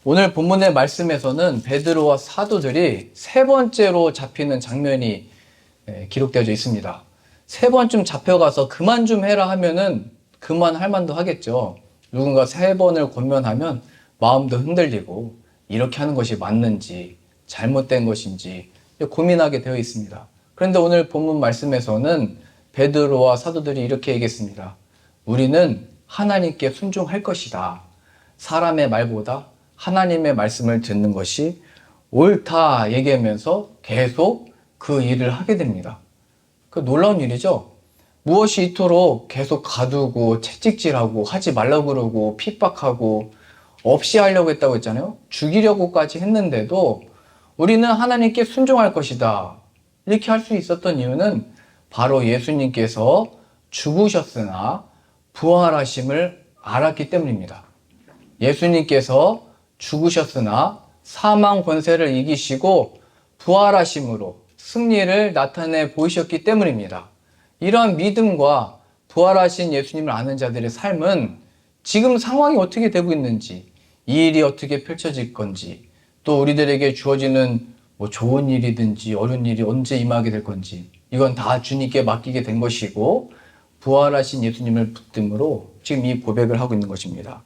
오늘 본문의 말씀에서는 베드로와 사도들이 세 번째로 잡히는 장면이 기록되어져 있습니다. 세 번쯤 잡혀가서 그만 좀 해라 하면은 그만할 만도 하겠죠. 누군가 세 번을 권면하면 마음도 흔들리고 이렇게 하는 것이 맞는지 잘못된 것인지 고민하게 되어 있습니다. 그런데 오늘 본문 말씀에서는 베드로와 사도들이 이렇게 얘기했습니다. 우리는 하나님께 순종할 것이다. 사람의 말보다 하나님의 말씀을 듣는 것이 옳다 얘기하면서 계속 그 일을 하게 됩니다. 그 놀라운 일이죠. 무엇이 이토록 계속 가두고 채찍질하고 하지 말라고 그러고 핍박하고 없이 하려고 했다고 했잖아요. 죽이려고까지 했는데도 우리는 하나님께 순종할 것이다. 이렇게 할 수 있었던 이유는 바로 예수님께서 죽으셨으나 부활하심을 알았기 때문입니다. 예수님께서 죽으셨으나 사망 권세를 이기시고 부활하심으로 승리를 나타내 보이셨기 때문입니다. 이러한 믿음과 부활하신 예수님을 아는 자들의 삶은 지금 상황이 어떻게 되고 있는지, 이 일이 어떻게 펼쳐질 건지, 또 우리들에게 주어지는 좋은 일이든지 어려운 일이 언제 임하게 될 건지, 이건 다 주님께 맡기게 된 것이고 부활하신 예수님을 붙듦으로 지금 이 고백을 하고 있는 것입니다.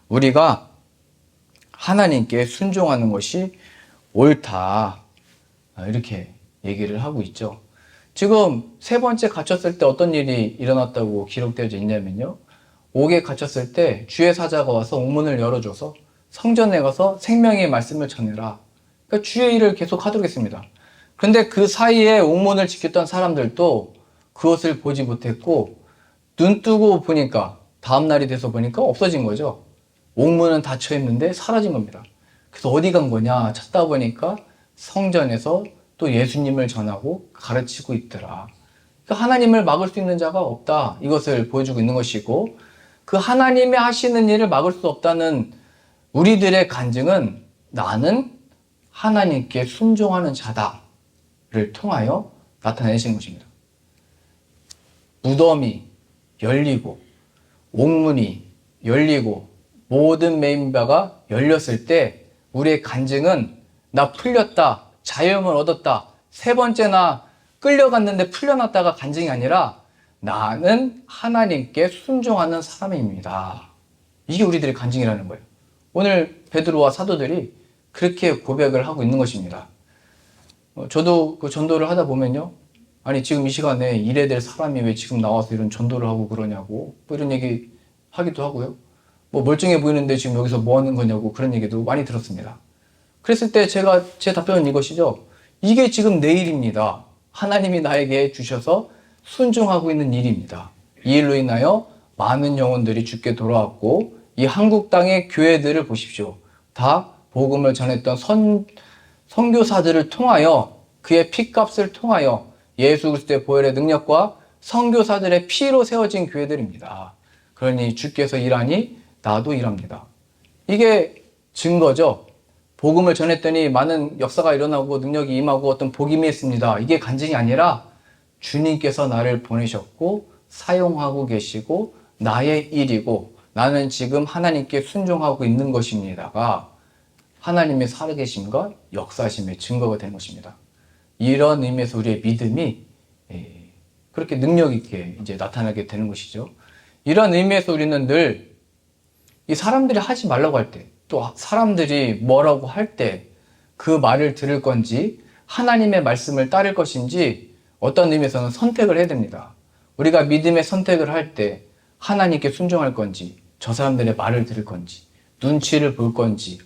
우리가 하나님께 순종하는 것이 옳다, 이렇게 얘기를 하고 있죠. 지금 세 번째 갇혔을 때 어떤 일이 일어났다고 기록되어져 있냐면요, 옥에 갇혔을 때 주의 사자가 와서 옥문을 열어줘서 성전에 가서 생명의 말씀을 전해라. 그러니까 주의 일을 계속 하도록 했습니다. 그런데 그 사이에 옥문을 지켰던 사람들도 그것을 보지 못했고 눈 뜨고 보니까 다음날이 돼서 보니까 없어진 거죠. 옥문은 닫혀 있는데 사라진 겁니다. 그래서 어디 간 거냐 찾다 보니까 성전에서 또 예수님을 전하고 가르치고 있더라. 그러니까 하나님을 막을 수 있는 자가 없다. 이것을 보여주고 있는 것이고, 그 하나님이 하시는 일을 막을 수 없다는 우리들의 간증은 나는 하나님께 순종하는 자다를 통하여 나타내신 것입니다. 무덤이 열리고 옥문이 열리고 모든 메인바가 열렸을 때 우리의 간증은 나 풀렸다, 자유함을 얻었다, 세 번째나 끌려갔는데 풀려났다가 간증이 아니라 나는 하나님께 순종하는 사람입니다. 이게 우리들의 간증이라는 거예요. 오늘 베드로와 사도들이 그렇게 고백을 하고 있는 것입니다. 저도 그 전도를 하다 보면요, 아니 지금 이 시간에 일해야 될 사람이 왜 지금 나와서 이런 전도를 하고 그러냐고 이런 얘기 하기도 하고요. 멀쩡해 보이는데 지금 여기서 뭐 하는 거냐고 그런 얘기도 많이 들었습니다. 그랬을 때 제 답변은 이것이죠. 이게 지금 내 일입니다. 하나님이 나에게 주셔서 순종하고 있는 일입니다. 이 일로 인하여 많은 영혼들이 주께 돌아왔고 이 한국 땅의 교회들을 보십시오. 다 복음을 전했던 선교사들을 통하여 그의 피값을 통하여 예수 그리스도의 보혈의 능력과 선교사들의 피로 세워진 교회들입니다. 그러니 주께서 일하니 나도 일합니다. 이게 증거죠. 복음을 전했더니 많은 역사가 일어나고 능력이 임하고 어떤 복이 임했습니다. 이게 간증이 아니라 주님께서 나를 보내셨고 사용하고 계시고 나의 일이고 나는 지금 하나님께 순종하고 있는 것입니다가 하나님의 살아계심과 역사심의 증거가 되는 것입니다. 이런 의미에서 우리의 믿음이 그렇게 능력 있게 이제 나타나게 되는 것이죠. 이런 의미에서 우리는 늘 이 사람들이 하지 말라고 할 때, 또 사람들이 뭐라고 할 때 그 말을 들을 건지 하나님의 말씀을 따를 것인지 어떤 의미에서는 선택을 해야 됩니다. 우리가 믿음의 선택을 할 때 하나님께 순종할 건지 저 사람들의 말을 들을 건지 눈치를 볼 건지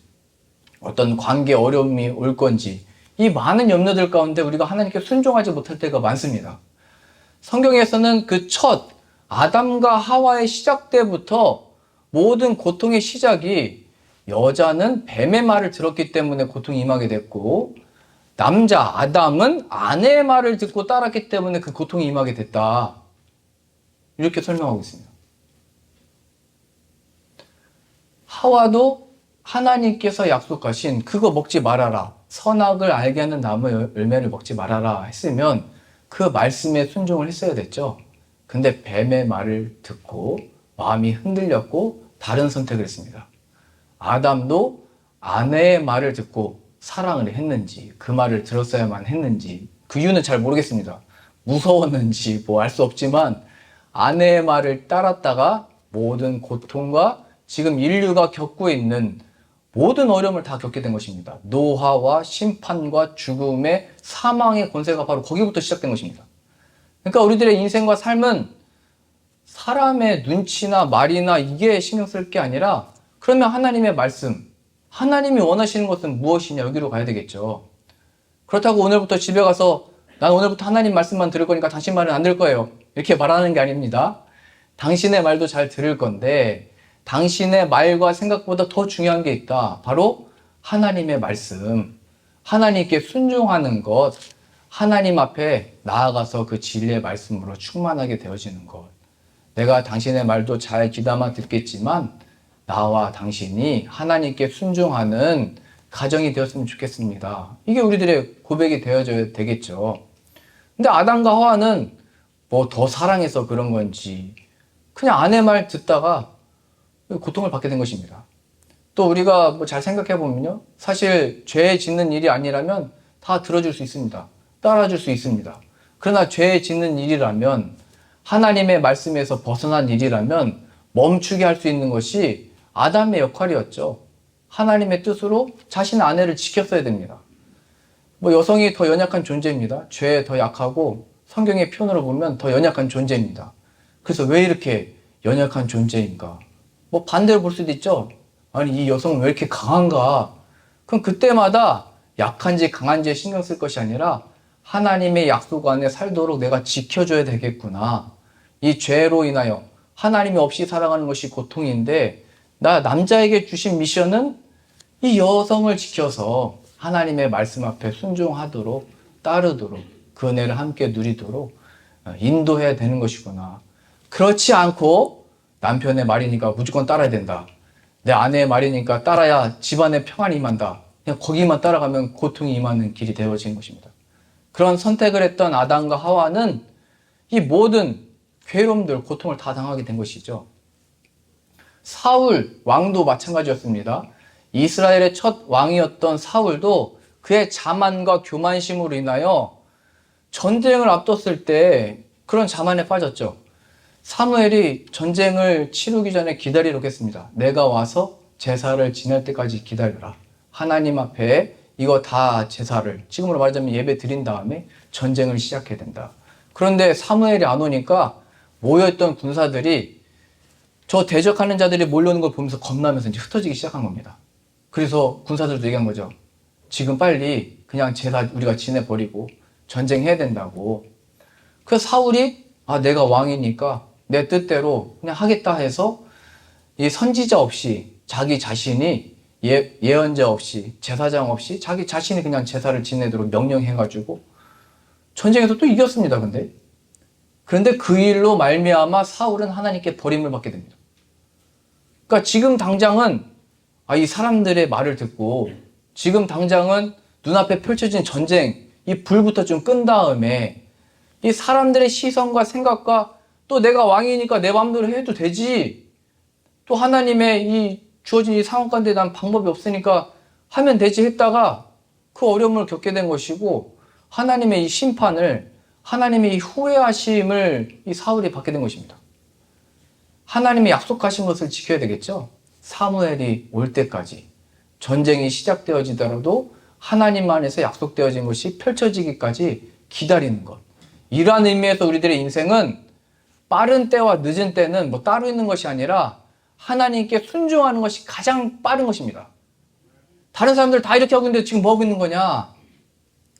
어떤 관계 어려움이 올 건지 이 많은 염려들 가운데 우리가 하나님께 순종하지 못할 때가 많습니다. 성경에서는 그 첫 아담과 하와의 시작 때부터 모든 고통의 시작이 여자는 뱀의 말을 들었기 때문에 고통이 임하게 됐고 남자 아담은 아내의 말을 듣고 따랐기 때문에 그 고통이 임하게 됐다. 이렇게 설명하고 있습니다. 하와도 하나님께서 약속하신 그거 먹지 말아라. 선악을 알게 하는 나무의 열매를 먹지 말아라 했으면 그 말씀에 순종을 했어야 됐죠. 근데 뱀의 말을 듣고 마음이 흔들렸고 다른 선택을 했습니다. 아담도 아내의 말을 듣고 사랑을 했는지, 그 말을 들었어야만 했는지, 그 이유는 잘 모르겠습니다. 무서웠는지 뭐 알 수 없지만 아내의 말을 따랐다가 모든 고통과 지금 인류가 겪고 있는 모든 어려움을 다 겪게 된 것입니다. 노화와 심판과 죽음의 사망의 권세가 바로 거기부터 시작된 것입니다. 그러니까 우리들의 인생과 삶은 사람의 눈치나 말이나 이게 신경 쓸 게 아니라, 그러면 하나님의 말씀, 하나님이 원하시는 것은 무엇이냐, 여기로 가야 되겠죠. 그렇다고 오늘부터 집에 가서 난 오늘부터 하나님 말씀만 들을 거니까 당신 말은 안 들을 거예요, 이렇게 말하는 게 아닙니다. 당신의 말도 잘 들을 건데 당신의 말과 생각보다 더 중요한 게 있다. 바로 하나님의 말씀, 하나님께 순종하는 것, 하나님 앞에 나아가서 그 진리의 말씀으로 충만하게 되어지는 것. 내가 당신의 말도 잘 귀담아 듣겠지만 나와 당신이 하나님께 순종하는 가정이 되었으면 좋겠습니다. 이게 우리들의 고백이 되어져야 되겠죠. 근데 아담과 하와는 뭐 더 사랑해서 그런 건지 그냥 아내 말 듣다가 고통을 받게 된 것입니다. 또 우리가 뭐 잘 생각해 보면요, 사실 죄 짓는 일이 아니라면 다 들어줄 수 있습니다. 따라줄 수 있습니다. 그러나 죄 짓는 일이라면, 하나님의 말씀에서 벗어난 일이라면 멈추게 할 수 있는 것이 아담의 역할이었죠. 하나님의 뜻으로 자신의 아내를 지켰어야 됩니다. 뭐 여성이 더 연약한 존재입니다. 죄에 더 약하고 성경의 표현으로 보면 더 연약한 존재입니다. 그래서 왜 이렇게 연약한 존재인가? 뭐 반대로 볼 수도 있죠. 아니, 이 여성은 왜 이렇게 강한가? 그럼 그때마다 약한지 강한지에 신경 쓸 것이 아니라 하나님의 약속 안에 살도록 내가 지켜줘야 되겠구나. 이 죄로 인하여 하나님이 없이 살아가는 것이 고통인데, 나 남자에게 주신 미션은 이 여성을 지켜서 하나님의 말씀 앞에 순종하도록, 따르도록, 그 은혜를 함께 누리도록 인도해야 되는 것이구나. 그렇지 않고 남편의 말이니까 무조건 따라야 된다, 내 아내의 말이니까 따라야 집안에 평안이 임한다, 그냥 거기만 따라가면 고통이 임하는 길이 되어진 것입니다. 그런 선택을 했던 아담과 하와는 이 모든 괴로움들, 고통을 다 당하게 된 것이죠. 사울 왕도 마찬가지였습니다. 이스라엘의 첫 왕이었던 사울도 그의 자만과 교만심으로 인하여 전쟁을 앞뒀을 때 그런 자만에 빠졌죠. 사무엘이 전쟁을 치르기 전에 기다리라고 했습니다. 내가 와서 제사를 지낼 때까지 기다려라. 하나님 앞에 이거 다 제사를, 지금으로 말하자면 예배 드린 다음에 전쟁을 시작해야 된다. 그런데 사무엘이 안 오니까 모여있던 군사들이, 저 대적하는 자들이 몰려오는 걸 보면서 겁나면서 이제 흩어지기 시작한 겁니다. 그래서 군사들도 얘기한 거죠. 지금 빨리 그냥 제사 우리가 지내버리고 전쟁해야 된다고. 그래서 사울이, 내가 왕이니까 내 뜻대로 그냥 하겠다 해서 이 선지자 없이 자기 자신이 예언자 없이 제사장 없이 자기 자신이 그냥 제사를 지내도록 명령해가지고 전쟁에서 또 이겼습니다. 그런데 그 일로 말미암아 사울은 하나님께 버림을 받게 됩니다. 그러니까 지금 당장은 이 사람들의 말을 듣고, 지금 당장은 눈앞에 펼쳐진 전쟁, 이 불부터 좀 끈 다음에 이 사람들의 시선과 생각과, 또 내가 왕이니까 내 마음대로 해도 되지, 또 하나님의 이 주어진 이 상황 가운데 난 방법이 없으니까 하면 되지 했다가 그 어려움을 겪게 된 것이고, 하나님의 이 심판을, 하나님의 이 후회하심을 이 사울이 받게 된 것입니다. 하나님이 약속하신 것을 지켜야 되겠죠. 사무엘이 올 때까지, 전쟁이 시작되어지더라도 하나님 안에서 약속되어진 것이 펼쳐지기까지 기다리는 것. 이러한 의미에서 우리들의 인생은 빠른 때와 늦은 때는 뭐 따로 있는 것이 아니라 하나님께 순종하는 것이 가장 빠른 것입니다. 다른 사람들 다 이렇게 하고 있는데 지금 뭐 하고 있는 거냐?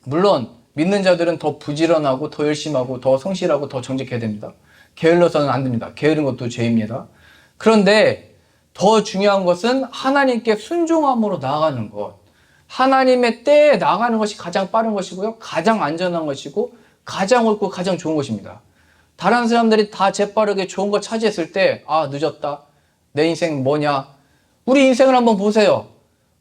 물론 믿는 자들은 더 부지런하고 더 열심히 하고 더 성실하고 더 정직해야 됩니다. 게을러서는 안 됩니다. 게으른 것도 죄입니다. 그런데 더 중요한 것은 하나님께 순종함으로 나아가는 것. 하나님의 때에 나아가는 것이 가장 빠른 것이고요. 가장 안전한 것이고 가장 옳고 가장 좋은 것입니다. 다른 사람들이 다 재빠르게 좋은 거 차지했을 때 늦었다. 내 인생 뭐냐. 우리 인생을 한번 보세요.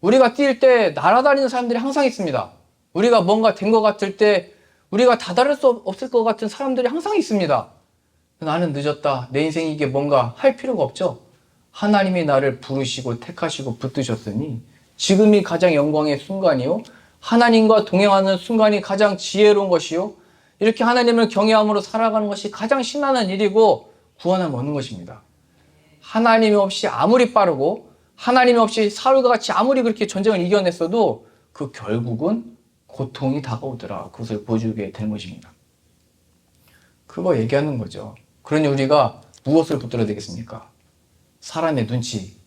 우리가 뛸 때 날아다니는 사람들이 항상 있습니다. 우리가 뭔가 된 것 같을 때 우리가 다다를 수 없을 것 같은 사람들이 항상 있습니다. 나는 늦었다. 내 인생이 이게 뭔가 할 필요가 없죠. 하나님이 나를 부르시고 택하시고 붙드셨으니 지금이 가장 영광의 순간이요. 하나님과 동행하는 순간이 가장 지혜로운 것이요. 이렇게 하나님을 경외함으로 살아가는 것이 가장 신나는 일이고 구원을 얻는 것입니다. 하나님이 없이 아무리 빠르고 하나님이 없이 사울과 같이 아무리 그렇게 전쟁을 이겨냈어도 그 결국은 고통이 다가오더라. 그것을 보여주게 되는 것입니다. 그거 얘기하는 거죠. 그러니 우리가 무엇을 붙들어야 되겠습니까? 사람의 눈치,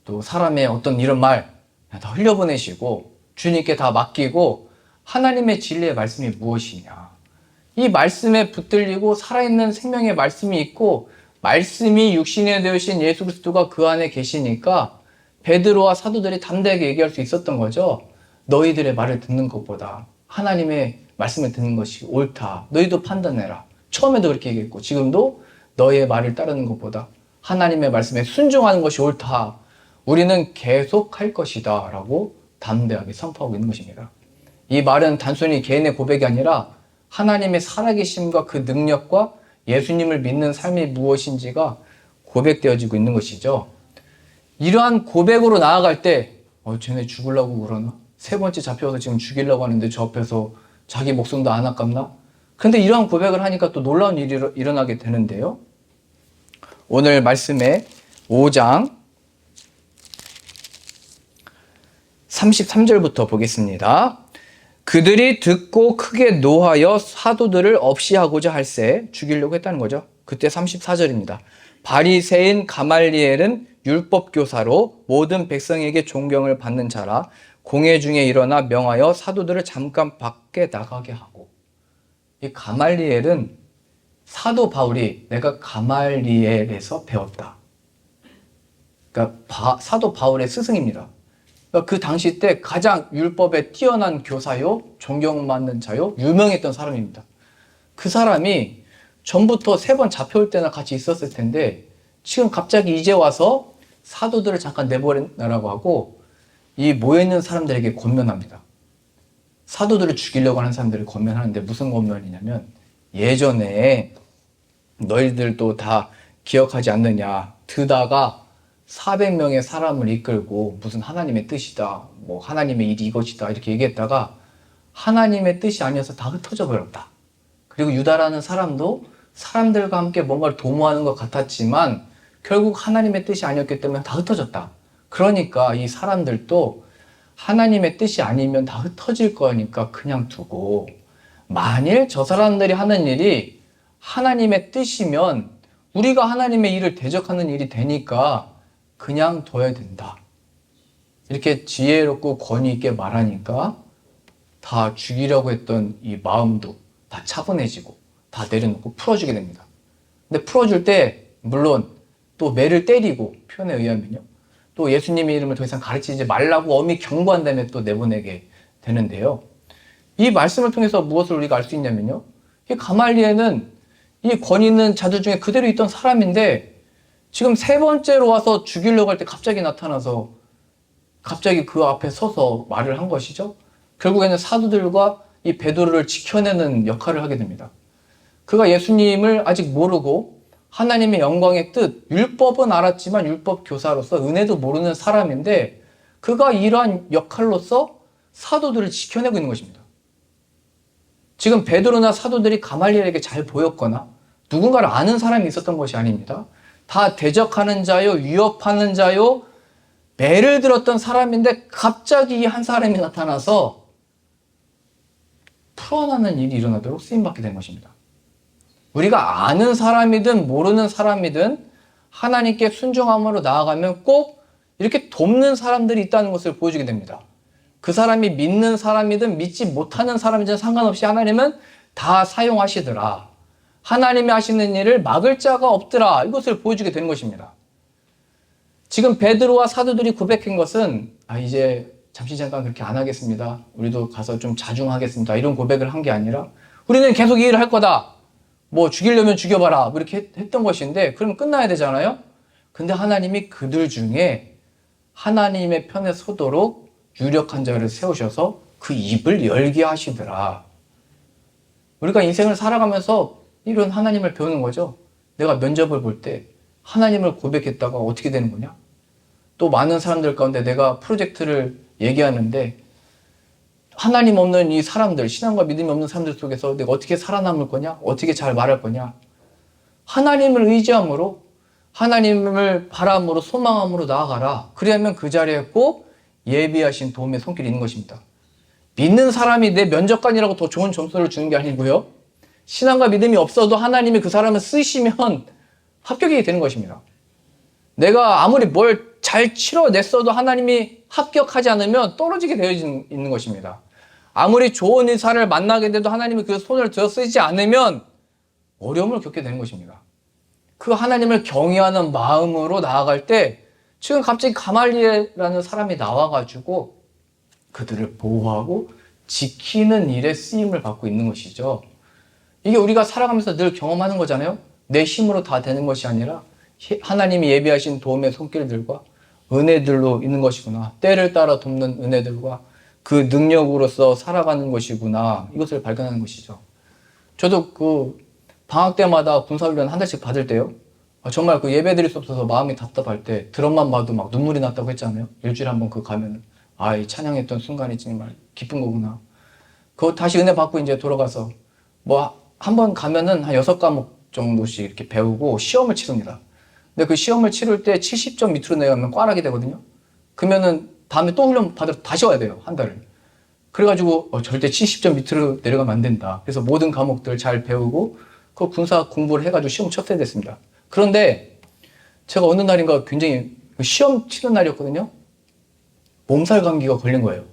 또 사람의 어떤 이런 말 다 흘려보내시고 주님께 다 맡기고 하나님의 진리의 말씀이 무엇이냐. 이 말씀에 붙들리고 살아있는 생명의 말씀이 있고 말씀이 육신이 되으신 예수 그리스도가 그 안에 계시니까 베드로와 사도들이 담대하게 얘기할 수 있었던 거죠. 너희들의 말을 듣는 것보다 하나님의 말씀을 듣는 것이 옳다. 너희도 판단해라. 처음에도 그렇게 얘기했고 지금도 너희의 말을 따르는 것보다 하나님의 말씀에 순종하는 것이 옳다. 우리는 계속 할 것이다 라고 담대하게 선포하고 있는 것입니다. 이 말은 단순히 개인의 고백이 아니라 하나님의 살아계심과 그 능력과 예수님을 믿는 삶이 무엇인지가 고백되어지고 있는 것이죠. 이러한 고백으로 나아갈 때 쟤네 죽으려고 그러나? 세 번째 잡혀서 지금 죽이려고 하는데 저 앞에서 자기 목숨도 안 아깝나? 근데 이러한 고백을 하니까 또 놀라운 일이 일어나게 되는데요. 오늘 말씀의 5장 33절부터 보겠습니다. 그들이 듣고 크게 노하여 사도들을 없이 하고자 할새 죽이려고 했다는 거죠. 그때 34절입니다. 바리새인 가말리엘은 율법 교사로 모든 백성에게 존경을 받는 자라 공회 중에 일어나 명하여 사도들을 잠깐 밖에 나가게 하고. 이 가말리엘은 사도 바울이 내가 가말리엘에서 배웠다. 그러니까 사도 바울의 스승입니다. 그 당시 때 가장 율법에 뛰어난 교사요, 존경받는 자요, 유명했던 사람입니다. 그 사람이 전부터 3번 잡혀올 때나 같이 있었을 텐데 지금 갑자기 이제 와서 사도들을 잠깐 내보내라고 하고 이 모여있는 사람들에게 권면합니다. 사도들을 죽이려고 하는 사람들을 권면하는데 무슨 권면이냐면 예전에 너희들도 다 기억하지 않느냐. 드다가 400명의 사람을 이끌고 무슨 하나님의 뜻이다. 뭐 하나님의 일이 이것이다. 이렇게 얘기했다가 하나님의 뜻이 아니어서 다 흩어져 버렸다. 그리고 유다라는 사람도 사람들과 함께 뭔가를 도모하는 것 같았지만 결국 하나님의 뜻이 아니었기 때문에 다 흩어졌다. 그러니까 이 사람들도 하나님의 뜻이 아니면 다 흩어질 거니까 그냥 두고 만일 저 사람들이 하는 일이 하나님의 뜻이면 우리가 하나님의 일을 대적하는 일이 되니까 그냥 둬야 된다. 이렇게 지혜롭고 권위 있게 말하니까 다 죽이려고 했던 이 마음도 다 차분해지고 다 내려놓고 풀어주게 됩니다. 근데 풀어줄 때 물론 또 매를 때리고 표현에 의하면요. 또 예수님의 이름을 더 이상 가르치지 말라고 엄히 경고한 다음에 또 내보내게 되는데요. 이 말씀을 통해서 무엇을 우리가 알 수 있냐면요. 이 가말리엘은 이 권위 있는 자들 중에 그대로 있던 사람인데 지금 3번째로 와서 죽이려고 할 때 갑자기 나타나서 갑자기 그 앞에 서서 말을 한 것이죠. 결국에는 사도들과 이 베드로를 지켜내는 역할을 하게 됩니다. 그가 예수님을 아직 모르고 하나님의 영광의 뜻, 율법은 알았지만 율법 교사로서 은혜도 모르는 사람인데 그가 이러한 역할로서 사도들을 지켜내고 있는 것입니다. 지금 베드로나 사도들이 가말리엘에게 잘 보였거나 누군가를 아는 사람이 있었던 것이 아닙니다. 다 대적하는 자요, 위협하는 자요, 매를 들었던 사람인데 갑자기 이 한 사람이 나타나서 풀어나는 일이 일어나도록 쓰임받게 된 것입니다. 우리가 아는 사람이든 모르는 사람이든 하나님께 순종함으로 나아가면 꼭 이렇게 돕는 사람들이 있다는 것을 보여주게 됩니다. 그 사람이 믿는 사람이든 믿지 못하는 사람이든 상관없이 하나님은 다 사용하시더라. 하나님이 하시는 일을 막을 자가 없더라. 이것을 보여주게 되는 것입니다. 지금 베드로와 사도들이 고백한 것은 이제 잠시 잠깐 그렇게 안 하겠습니다. 우리도 가서 좀 자중하겠습니다. 이런 고백을 한 게 아니라 우리는 계속 이 일을 할 거다. 뭐 죽이려면 죽여봐라. 뭐 이렇게 했던 것인데 그러면 끝나야 되잖아요. 근데 하나님이 그들 중에 하나님의 편에 서도록 유력한 자를 세우셔서 그 입을 열게 하시더라. 우리가 인생을 살아가면서 이런 하나님을 배우는 거죠. 내가 면접을 볼 때 하나님을 고백했다가 어떻게 되는 거냐? 또 많은 사람들 가운데 내가 프로젝트를 얘기하는데 하나님 없는 이 사람들, 신앙과 믿음이 없는 사람들 속에서 내가 어떻게 살아남을 거냐? 어떻게 잘 말할 거냐? 하나님을 의지함으로, 하나님을 바람으로, 소망함으로 나아가라. 그러면 그 자리에 꼭 예비하신 도움의 손길이 있는 것입니다. 믿는 사람이 내 면접관이라고 더 좋은 점수를 주는 게 아니고요. 신앙과 믿음이 없어도 하나님이 그 사람을 쓰시면 합격이 되는 것입니다. 내가 아무리 뭘 잘 치러냈어도 하나님이 합격하지 않으면 떨어지게 되어 있는 것입니다. 아무리 좋은 의사를 만나게 돼도 하나님이 그 손을 들어 쓰지 않으면 어려움을 겪게 되는 것입니다. 그 하나님을 경외하는 마음으로 나아갈 때 지금 갑자기 가말리엘이라는 사람이 나와가지고 그들을 보호하고 지키는 일에 쓰임을 받고 있는 것이죠. 이게 우리가 살아가면서 늘 경험하는 거잖아요. 내 힘으로 다 되는 것이 아니라 하나님이 예비하신 도움의 손길들과 은혜들로 있는 것이구나. 때를 따라 돕는 은혜들과 그 능력으로서 살아가는 것이구나. 이것을 발견하는 것이죠. 저도 그 방학 때마다 군사훈련 한 달씩 받을 때요. 정말 그 예배 드릴 수 없어서 마음이 답답할 때 드럼만 봐도 막 눈물이 났다고 했잖아요. 일주일에 한 번 그 가면은 이 찬양했던 순간이 정말 기쁜 거구나. 그거 다시 은혜 받고 이제 돌아가서 뭐 한 번 가면은 한 6과목 정도씩 이렇게 배우고 시험을 치릅니다. 근데 그 시험을 치를 때 70점 밑으로 내가면 꽈락이 되거든요. 그러면은 다음에 또 훈련 받으러 다시 와야 돼요. 한 달을. 그래가지고 절대 70점 밑으로 내려가면 안 된다. 그래서 모든 과목들 잘 배우고 그 군사 공부를 해가지고 시험 쳤어야 됐습니다. 그런데 제가 어느 날인가 굉장히 시험 치는 날이었거든요. 몸살 감기가 걸린 거예요.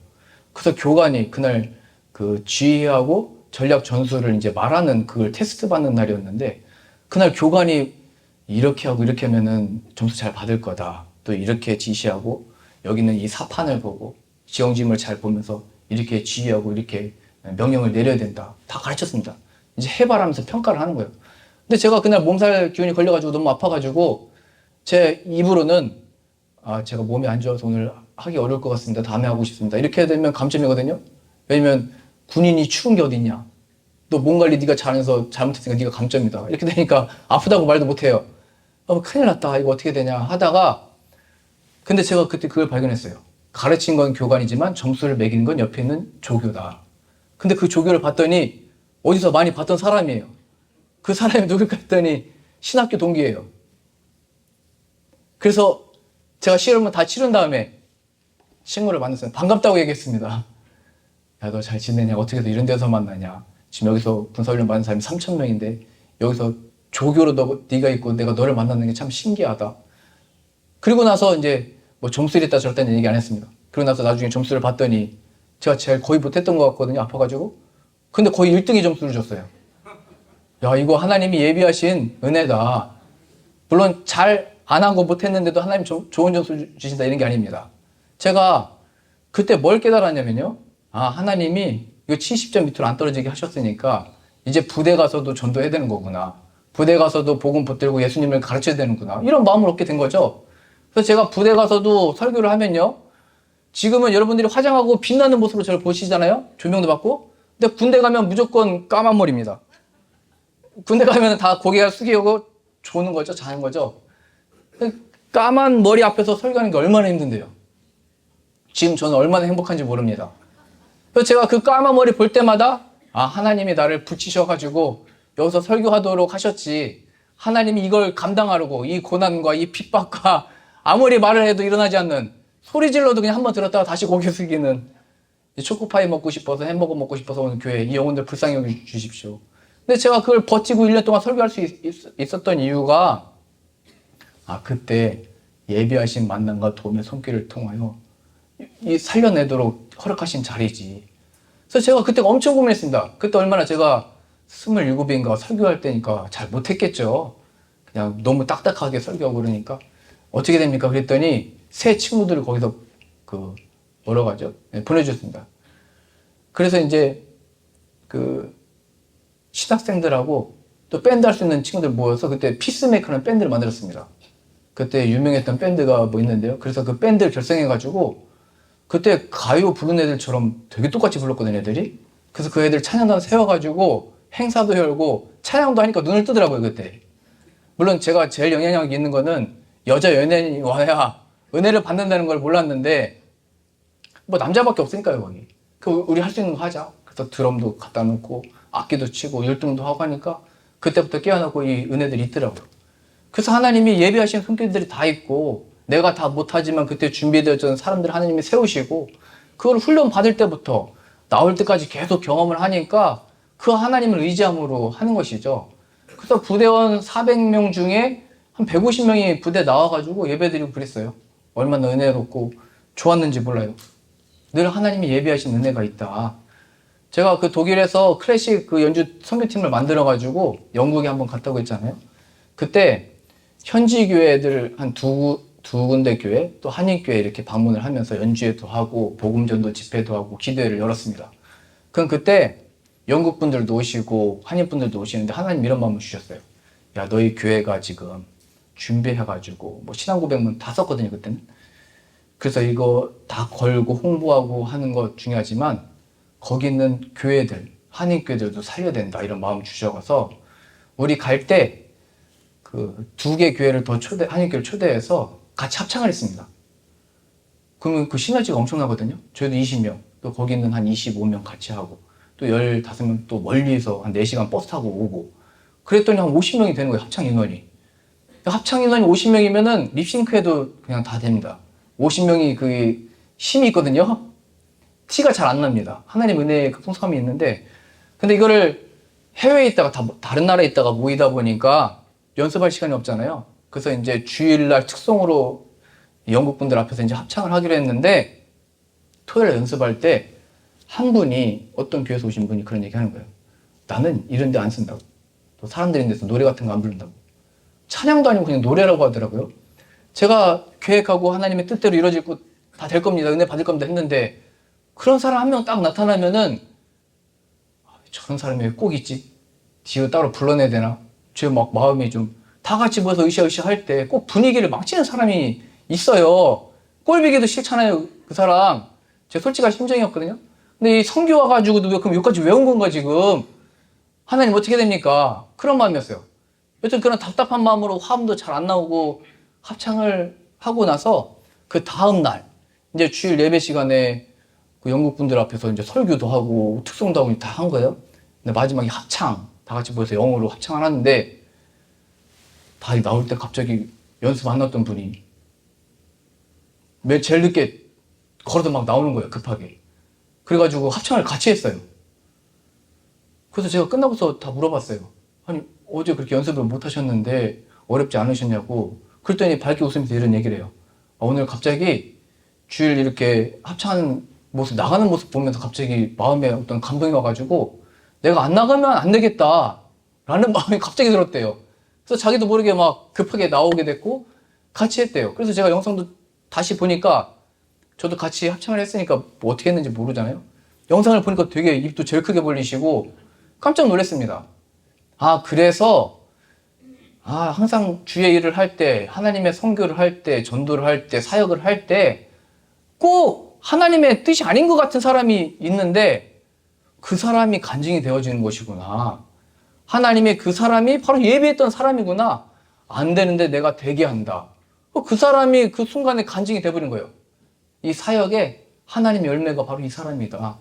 그래서 교관이 그날 그 지휘하고 전략 전술을 이제 말하는 그걸 테스트 받는 날이었는데 그날 교관이 이렇게 하고 이렇게 하면은 점수 잘 받을 거다. 또 이렇게 지시하고 여기는 이 사판을 보고 지형짐을 잘 보면서 이렇게 지휘하고 이렇게 명령을 내려야 된다. 다 가르쳤습니다. 이제 해봐라면서 평가를 하는 거예요. 근데 제가 그날 몸살 기운이 걸려가지고 너무 아파가지고 제 입으로는 제가 몸이 안 좋아서 오늘 하기 어려울 것 같습니다. 다음에 하고 싶습니다. 이렇게 되면 감점이거든요. 왜냐면 군인이 추운 게 어딨냐. 너 몸 관리 네가 잘해서 잘못했으니까 네가 감점이다. 이렇게 되니까 아프다고 말도 못해요. 큰일 났다. 이거 어떻게 되냐 하다가 근데 제가 그때 그걸 발견했어요. 가르친 건 교관이지만 점수를 매기는 건 옆에 있는 조교다. 근데 그 조교를 봤더니 어디서 많이 봤던 사람이에요. 그 사람이 누굴까 했더니 신학교 동기예요. 그래서 제가 시험을 다 치른 다음에 친구를 만났어요. 반갑다고 얘기했습니다. 야, 너 잘 지내냐? 어떻게 해서 이런 데서 만나냐? 지금 여기서 군사훈련 받는 사람이 3,000명인데 여기서 조교로 네가 있고 내가 너를 만나는 게 참 신기하다. 그리고 나서 이제 뭐 점수를 했다 저랬다는 얘기 안 했습니다. 그리고 나서 나중에 점수를 봤더니 제가 제일 거의 못했던 것 같거든요. 아파가지고. 근데 거의 1등의 점수를 줬어요. 야, 이거 하나님이 예비하신 은혜다. 물론 잘 안 하고 못했는데도 하나님 좋은 점수 주신다 이런 게 아닙니다. 제가 그때 뭘 깨달았냐면요. 하나님이 이거 70점 밑으로 안 떨어지게 하셨으니까 이제 부대 가서도 전도해야 되는 거구나. 부대 가서도 복음 붙들고 예수님을 가르쳐야 되는구나. 이런 마음을 얻게 된 거죠. 그래서 제가 부대 가서도 설교를 하면요. 지금은 여러분들이 화장하고 빛나는 모습으로 저를 보시잖아요. 조명도 받고. 근데 군대 가면 무조건 까만 머리입니다. 군대 가면 다 고개가 숙이고 조는 거죠. 자는 거죠. 까만 머리 앞에서 설교하는 게 얼마나 힘든데요. 지금 저는 얼마나 행복한지 모릅니다. 그래서 제가 그 까만 머리 볼 때마다 하나님이 나를 붙이셔가지고 여기서 설교하도록 하셨지. 하나님이 이걸 감당하려고 이 고난과 이 핍박과 아무리 말을 해도 일어나지 않는 소리 질러도 그냥 한번 들었다가 다시 고개 숙이는 초코파이 먹고 싶어서 햄버거 먹고 싶어서 오는 교회 이 영혼들 불쌍히 여기 주십시오. 근데 제가 그걸 버티고 1년 동안 설교할 수 있었던 이유가 그때 예비하신 만남과 도움의 손길을 통하여 이 살려내도록 허락하신 자리지. 그래서 제가 그때 엄청 고민했습니다. 그때 얼마나 제가 27인가 설교할 때니까 잘 못했겠죠. 그냥 너무 딱딱하게 설교하고 그러니까 어떻게 됩니까? 그랬더니 새 친구들을 거기서 뭐라고 하죠? 보내주셨습니다. 그래서 이제 신학생들하고 또 밴드 할 수 있는 친구들 모여서 그때 피스메이커라는 밴드를 만들었습니다. 그때 유명했던 밴드가 뭐 있는데요. 그래서 그 밴드를 결성해가지고 그때 가요 부르는 애들처럼 되게 똑같이 불렀거든요, 애들이. 그래서 그 애들 찬양단 세워가지고 행사도 열고 찬양도 하니까 눈을 뜨더라고요, 그때. 물론 제가 제일 영향력이 있는 거는 여자 연예인이 와야 은혜를 받는다는 걸 몰랐는데 뭐 남자밖에 없으니까요, 거기. 우리 할 수 있는 거 하자. 그래서 드럼도 갖다 놓고 악기도 치고 율동도 하고 하니까 그때부터 깨어나고 이 은혜들이 있더라고요. 그래서 하나님이 예비하신 손길들이 다 있고 내가 다 못하지만 그때 준비되어진 사람들 하나님이 세우시고 그걸 훈련 받을 때부터 나올 때까지 계속 경험을 하니까 그 하나님을 의지함으로 하는 것이죠. 그래서 부대원 400명 중에 한 150명이 부대 나와가지고 예배드리고 그랬어요. 얼마나 은혜롭고 좋았는지 몰라요. 늘 하나님이 예비하신 은혜가 있다. 제가 그 독일에서 클래식 그 연주 선교팀을 만들어가지고 영국에 한번 갔다고 했잖아요. 그때 현지 교회들 한 두 군데 교회, 또 한인교회 이렇게 방문을 하면서 연주회도 하고 복음전도 집회도 하고 기도회를 열었습니다. 그럼 그때 영국 분들도 오시고 한인 분들도 오시는데 하나님 이런 마음을 주셨어요. 야, 너희 교회가 지금 준비해가지고 뭐 신앙 고백문 다 썼거든요, 그때는. 그래서 이거 다 걸고 홍보하고 하는 거 중요하지만 거기 있는 교회들, 한인 교회들도 살려야 된다 이런 마음을 주셔서 우리 갈 때 그 2개 교회를 더 한인 교회를 초대해서 같이 합창을 했습니다. 그러면 그 시너지가 엄청나거든요. 저희도 20명, 또 거기 있는 한 25명 같이 하고 또 15명 또 멀리서 한 4시간 버스 타고 오고 그랬더니 한 50명이 되는 거예요, 합창 인원이. 합창 인원이 50명이면은 립싱크해도 그냥 다 됩니다. 50명이 그 힘이 있거든요. 티가 잘 안 납니다. 하나님 은혜의 그 풍성함이 있는데, 근데 이거를 해외에 있다가 다른 나라에 있다가 모이다 보니까 연습할 시간이 없잖아요. 그래서 이제 주일날 특송으로 영국 분들 앞에서 이제 합창을 하기로 했는데, 토요일 연습할 때 한 분이 어떤 교회에서 오신 분이 그런 얘기 하는 거예요. 나는 이런 데 안 쓴다고. 또 사람들이 있는 데서 노래 같은 거 안 부른다고. 찬양도 아니고 그냥 노래라고 하더라고요. 제가 계획하고 하나님의 뜻대로 이루어지고 다 될 겁니다. 은혜 받을 겁니다 했는데 그런 사람 한 명 딱 나타나면은 저런 사람이 왜 꼭 있지? 뒤로 따로 불러내야 되나? 제 막 마음이 좀 다 같이 모여서 으쌰으쌰 할 때 꼭 분위기를 망치는 사람이 있어요. 꼴보기도 싫잖아요, 그 사람. 제 솔직한 심정이었거든요. 근데 이 성교 와가지고도 그럼 여기까지 왜 온 건가 지금? 하나님 어떻게 됩니까? 그런 마음이었어요. 여튼 그런 답답한 마음으로 화음도 잘 안 나오고 합창을 하고 나서 그 다음 날 이제 주일 예배 시간에 그 영국 분들 앞에서 이제 설교도 하고 특송도 하고 다 한 거예요. 근데 마지막에 합창 다 같이 모여서 영어로 합창을 하는데 다 나올 때 갑자기 연습 안 났던 분이 제일 늦게 걸어서 막 나오는 거예요, 급하게. 그래가지고 합창을 같이 했어요. 그래서 제가 끝나고서 다 물어봤어요. 아니 어제 그렇게 연습을 못 하셨는데 어렵지 않으셨냐고. 그랬더니 밝게 웃으면서 이런 얘기를 해요. 오늘 갑자기 주일 이렇게 합창하는 모습, 나가는 모습 보면서 갑자기 마음에 어떤 감동이 와가지고 내가 안 나가면 안 되겠다 라는 마음이 갑자기 들었대요. 그래서 자기도 모르게 막 급하게 나오게 됐고 같이 했대요. 그래서 제가 영상도 다시 보니까 저도 같이 합창을 했으니까 뭐 어떻게 했는지 모르잖아요. 영상을 보니까 되게 입도 제일 크게 벌리시고 깜짝 놀랐습니다. 그래서 항상 주의 일을 할 때, 하나님의 선교를 할 때, 전도를 할 때, 사역을 할 때 꼭 하나님의 뜻이 아닌 것 같은 사람이 있는데 그 사람이 간증이 되어지는 것이구나. 하나님의 그 사람이 바로 예비했던 사람이구나. 안 되는데 내가 되게 한다. 그 사람이 그 순간에 간증이 돼버린 거예요. 이 사역에 하나님의 열매가 바로 이 사람이다.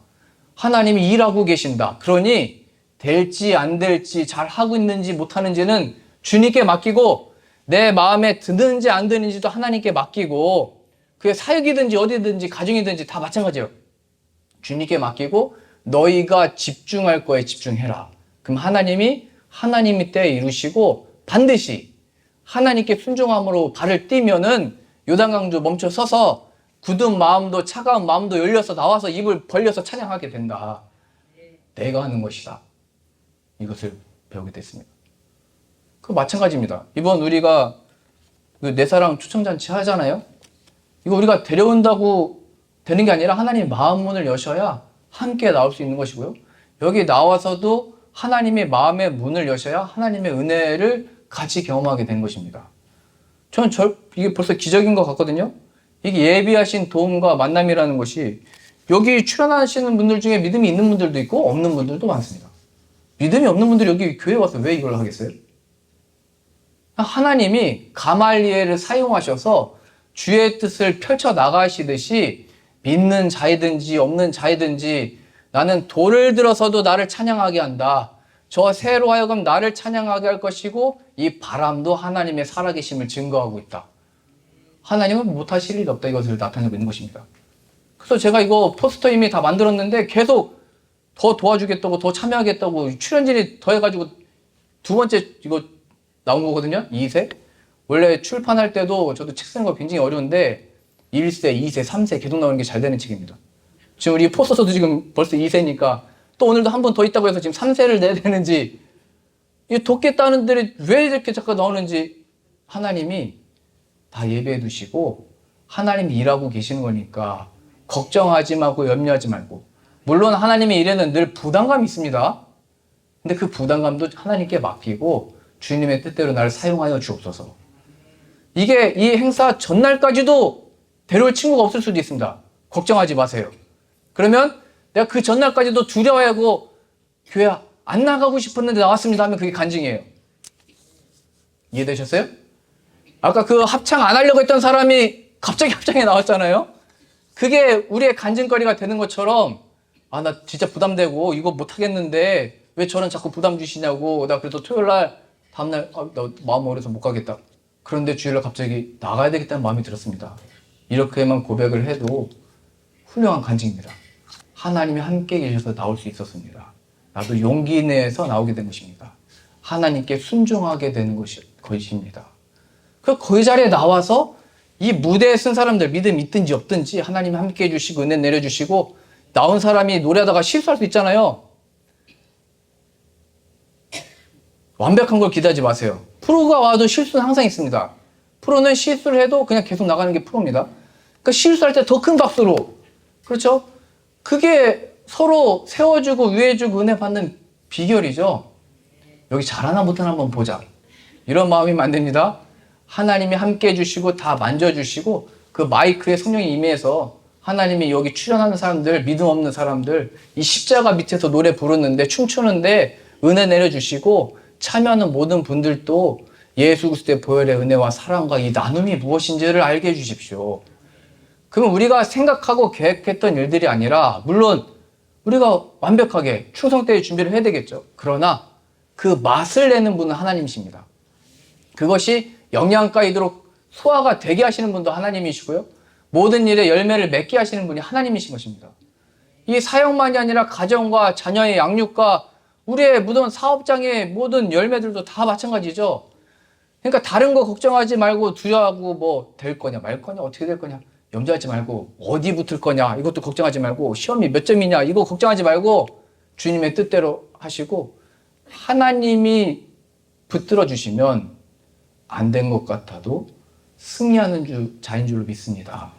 하나님이 일하고 계신다. 그러니 될지 안 될지 잘 하고 있는지 못하는지는 주님께 맡기고 내 마음에 드는지 안 드는지도 하나님께 맡기고 그게 사역이든지 어디든지 가정이든지 다 마찬가지예요. 주님께 맡기고 너희가 집중할 거에 집중해라. 그럼 하나님이 때에 이루시고 반드시 하나님께 순종함으로 발을 떼면은 요단강도 멈춰 서서 굳은 마음도 차가운 마음도 열려서 나와서 입을 벌려서 찬양하게 된다. 내가 하는 것이다. 이것을 배우게 됐습니다. 그 마찬가지입니다. 이번 우리가 그 내사랑 초청잔치 하잖아요. 이거 우리가 데려온다고 되는 게 아니라 하나님의 마음 문을 여셔야 함께 나올 수 있는 것이고요. 여기 나와서도 하나님의 마음의 문을 여셔야 하나님의 은혜를 같이 경험하게 되는 것입니다. 저는 이게 벌써 기적인 것 같거든요. 이게 예비하신 도움과 만남이라는 것이 여기 출연하시는 분들 중에 믿음이 있는 분들도 있고 없는 분들도 많습니다. 믿음이 없는 분들이 여기 교회에 와서 왜 이걸 하겠어요? 하나님이 가말리엘을 사용하셔서 주의 뜻을 펼쳐 나가시듯이 믿는 자이든지 없는 자이든지 나는 돌을 들어서도 나를 찬양하게 한다. 저 새로 하여금 나를 찬양하게 할 것이고 이 바람도 하나님의 살아계심을 증거하고 있다. 하나님은 못하실 일이 없다. 이것을 나타내고 있는 것입니다. 그래서 제가 이거 포스터 이미 다 만들었는데 계속 더 도와주겠다고 더 참여하겠다고 출연진이 더해가지고 두 번째 이거 나온 거거든요. 2세. 원래 출판할 때도 저도 책 쓰는 거 굉장히 어려운데 1세, 2세, 3세 계속 나오는 게 잘 되는 책입니다. 지금 우리 포스터도 지금 벌써 2세니까 또 오늘도 한 번 더 있다고 해서 지금 3세를 내야 되는지 이 돕겠다는 들이 왜 이렇게 자꾸 나오는지 하나님이 다 예배해 두시고 하나님이 일하고 계시는 거니까 걱정하지 말고 염려하지 말고 물론 하나님의 일에는 늘 부담감이 있습니다. 근데 그 부담감도 하나님께 맡기고 주님의 뜻대로 나를 사용하여 주옵소서. 이게 이 행사 전날까지도 데려올 친구가 없을 수도 있습니다. 걱정하지 마세요. 그러면 내가 그 전날까지도 두려워하고 교회 안 나가고 싶었는데 나왔습니다 하면 그게 간증이에요. 이해되셨어요? 아까 그 합창 안 하려고 했던 사람이 갑자기 합창에 나왔잖아요. 그게 우리의 간증거리가 되는 것처럼 아, 나 진짜 부담되고 이거 못하겠는데 왜 저는 자꾸 부담 주시냐고 나 그래도 토요일날 다음날 나 마음 어려서 못 가겠다. 그런데 주일날 갑자기 나가야 되겠다는 마음이 들었습니다. 이렇게만 고백을 해도 훌륭한 간증입니다. 하나님이 함께 계셔서 나올 수 있었습니다. 나도 용기 내서 나오게 된 것입니다. 하나님께 순종하게 되는 것입니다. 그 자리에 나와서 이 무대에 쓴 사람들 믿음이 있든지 없든지 하나님이 함께 해주시고 은혜 내려주시고 나온 사람이 노래하다가 실수할 수 있잖아요. 완벽한 걸 기대하지 마세요. 프로가 와도 실수는 항상 있습니다. 프로는 실수를 해도 그냥 계속 나가는 게 프로입니다. 그러니까 실수할 때 더 큰 박수로. 그렇죠? 그게 서로 세워주고 위해주고 은혜 받는 비결이죠. 여기 잘하나 못하나 한번 보자. 이런 마음이면 안 됩니다. 하나님이 함께 해주시고 다 만져주시고 그 마이크에 성령이 임해서 하나님이 여기 출연하는 사람들, 믿음 없는 사람들 이 십자가 밑에서 노래 부르는데 춤추는데 은혜 내려주시고 참여하는 모든 분들도 예수 그리스도의 보혈의 은혜와 사랑과 이 나눔이 무엇인지를 알게 해주십시오. 그러면 우리가 생각하고 계획했던 일들이 아니라 물론 우리가 완벽하게 충성 때의 준비를 해야 되겠죠. 그러나 그 맛을 내는 분은 하나님이십니다. 그것이 영양가 이도록 소화가 되게 하시는 분도 하나님이시고요. 모든 일에 열매를 맺게 하시는 분이 하나님이신 것입니다. 이 사역만이 아니라 가정과 자녀의 양육과 우리의 모든 사업장의 모든 열매들도 다 마찬가지죠. 그러니까 다른 거 걱정하지 말고 두려워하고 뭐 될 거냐 말 거냐 어떻게 될 거냐 염려하지 말고 어디 붙을 거냐 이것도 걱정하지 말고 시험이 몇 점이냐 이거 걱정하지 말고 주님의 뜻대로 하시고 하나님이 붙들어 주시면 안 된 것 같아도 승리하는 자인 줄로 믿습니다.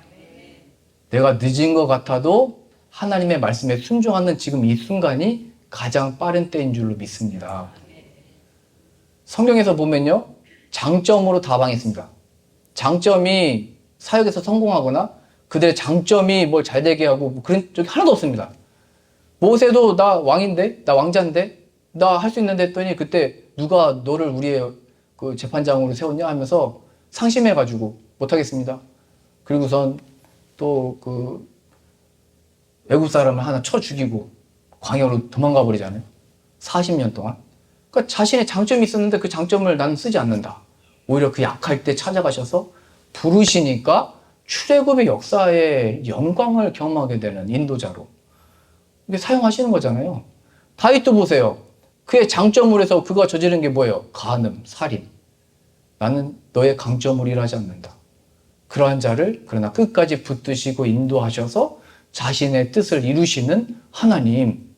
내가 늦은 것 같아도 하나님의 말씀에 순종하는 지금 이 순간이 가장 빠른 때인 줄로 믿습니다. 성경에서 보면요. 장점으로 다 방했습니다. 장점이 사역에서 성공하거나 그들의 장점이 뭘 잘 되게 하고 뭐 그런 쪽이 하나도 없습니다. 모세도 나 왕인데? 나 왕자인데? 나 할 수 있는데 했더니 그때 누가 너를 우리의 그 재판장으로 세웠냐 하면서 상심해가지고 못하겠습니다. 그리고선 또 그 외국 사람을 하나 쳐 죽이고 광야로 도망가 버리잖아요. 40년 동안. 그러니까 자신의 장점이 있었는데 그 장점을 나는 쓰지 않는다. 오히려 그 약할 때 찾아가셔서 부르시니까 출애굽의 역사의 영광을 경험하게 되는 인도자로 이게 사용하시는 거잖아요. 다윗도 보세요. 그의 장점으로 해서 그가 저지른 게 뭐예요? 간음, 살인. 나는 너의 강점으로 일하지 않는다. 그러한 자를 그러나 끝까지 붙드시고 인도하셔서 자신의 뜻을 이루시는 하나님.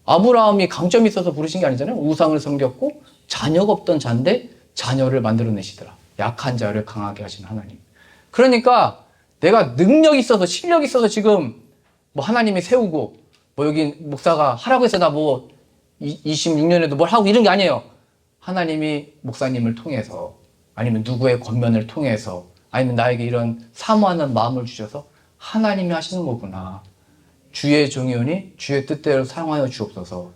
아브라함이 강점이 있어서 부르신 게 아니잖아요. 우상을 섬겼고 자녀가 없던 자인데 자녀를 만들어내시더라. 약한 자를 강하게 하신 하나님. 그러니까 내가 능력이 있어서 실력이 있어서 지금 뭐 하나님이 세우고 뭐 여기 목사가 하라고 해서 나 뭐 26년에도 뭘 하고 이런 게 아니에요. 하나님이 목사님을 통해서 아니면 누구의 권면을 통해서 아니면 나에게 이런 사모하는 마음을 주셔서 하나님이 하시는 거구나. 주의 종이오니 주의 뜻대로 사용하여 주옵소서.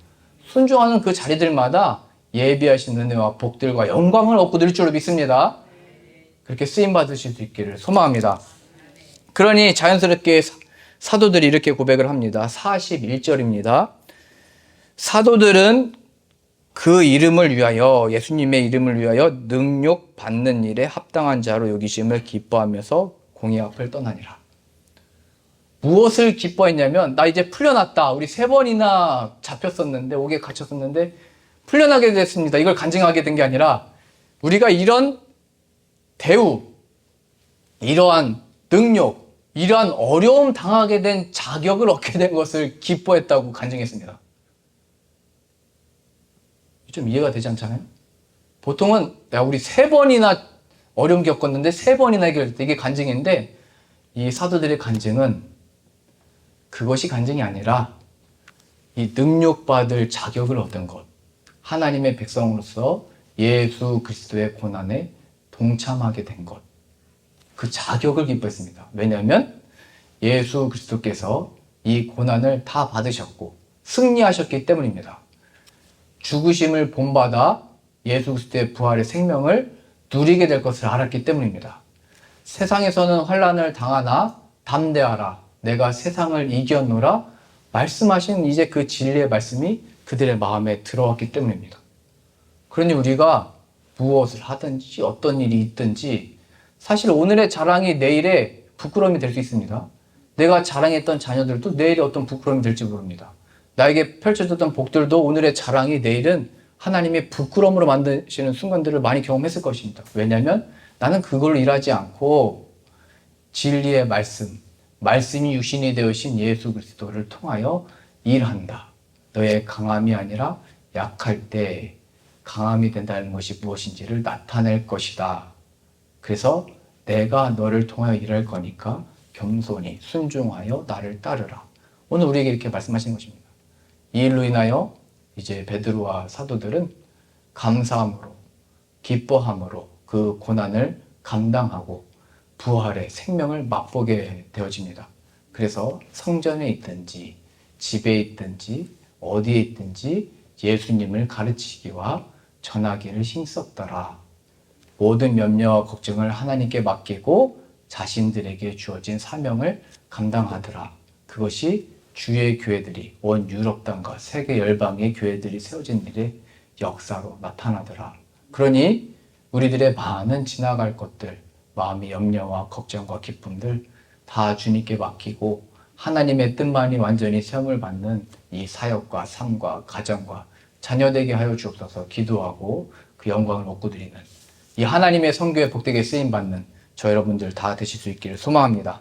순종하는 그 자리들마다 예비하신 은혜와 복들과 영광을 얻고 늘 줄로 믿습니다. 그렇게 쓰임 받으실 수 있기를 소망합니다. 그러니 자연스럽게 사도들이 이렇게 고백을 합니다. 41절입니다. 사도들은 그 이름을 위하여, 예수님의 이름을 위하여 능욕 받는 일에 합당한 자로 여기심을 기뻐하면서 공의 앞을 떠나니라. 무엇을 기뻐했냐면, 나 이제 풀려났다. 우리 3번이나 잡혔었는데, 옥에 갇혔었는데 풀려나게 됐습니다. 이걸 간증하게 된 게 아니라, 우리가 이런 대우, 이러한 능욕, 이러한 어려움 당하게 된 자격을 얻게 된 것을 기뻐했다고 간증했습니다. 좀 이해가 되지 않잖아요? 보통은 우리 3번이나 어려움 겪었는데 3번이나 해결했다. 이게 간증인데, 이 사도들의 간증은 그것이 간증이 아니라 이 능력받을 자격을 얻은 것, 하나님의 백성으로서 예수 그리스도의 고난에 동참하게 된 것, 그 자격을 기뻐했습니다. 왜냐하면 예수 그리스도께서 이 고난을 다 받으셨고 승리하셨기 때문입니다. 죽으심을 본받아 예수 그리스도의 부활의 생명을 누리게 될 것을 알았기 때문입니다. 세상에서는 환난을 당하나 담대하라, 내가 세상을 이겼노라 말씀하신 이제 그 진리의 말씀이 그들의 마음에 들어왔기 때문입니다. 그러니 우리가 무엇을 하든지 어떤 일이 있든지 사실 오늘의 자랑이 내일의 부끄러움이 될 수 있습니다. 내가 자랑했던 자녀들도 내일의 어떤 부끄러움이 될지 모릅니다. 나에게 펼쳐졌던 복들도 오늘의 자랑이 내일은 하나님의 부끄러움으로 만드시는 순간들을 많이 경험했을 것입니다. 왜냐하면 나는 그걸로 일하지 않고 진리의 말씀, 말씀이 육신이 되으신 예수 그리스도를 통하여 일한다. 너의 강함이 아니라 약할 때 강함이 된다는 것이 무엇인지를 나타낼 것이다. 그래서 내가 너를 통하여 일할 거니까 겸손히 순종하여 나를 따르라. 오늘 우리에게 이렇게 말씀하시는 것입니다. 이 일로 인하여 이제 베드로와 사도들은 감사함으로, 기뻐함으로 그 고난을 감당하고 부활의 생명을 맛보게 되어집니다. 그래서 성전에 있든지 집에 있든지 어디에 있든지 예수님을 가르치기와 전하기를 힘썼더라. 모든 염려와 걱정을 하나님께 맡기고 자신들에게 주어진 사명을 감당하더라. 그것이 주의 교회들이 온 유럽 땅과 세계 열방의 교회들이 세워진 일의 역사로 나타나더라. 그러니 우리들의 많은 지나갈 것들, 마음의 염려와 걱정과 기쁨들 다 주님께 맡기고 하나님의 뜻만이 완전히 시험을 받는 이 사역과 삶과 가정과 자녀되게 하여 주옵소서 기도하고 그 영광을 얻고 드리는 이 하나님의 선교에 복되게 쓰임받는 저 여러분들 다 되실 수 있기를 소망합니다.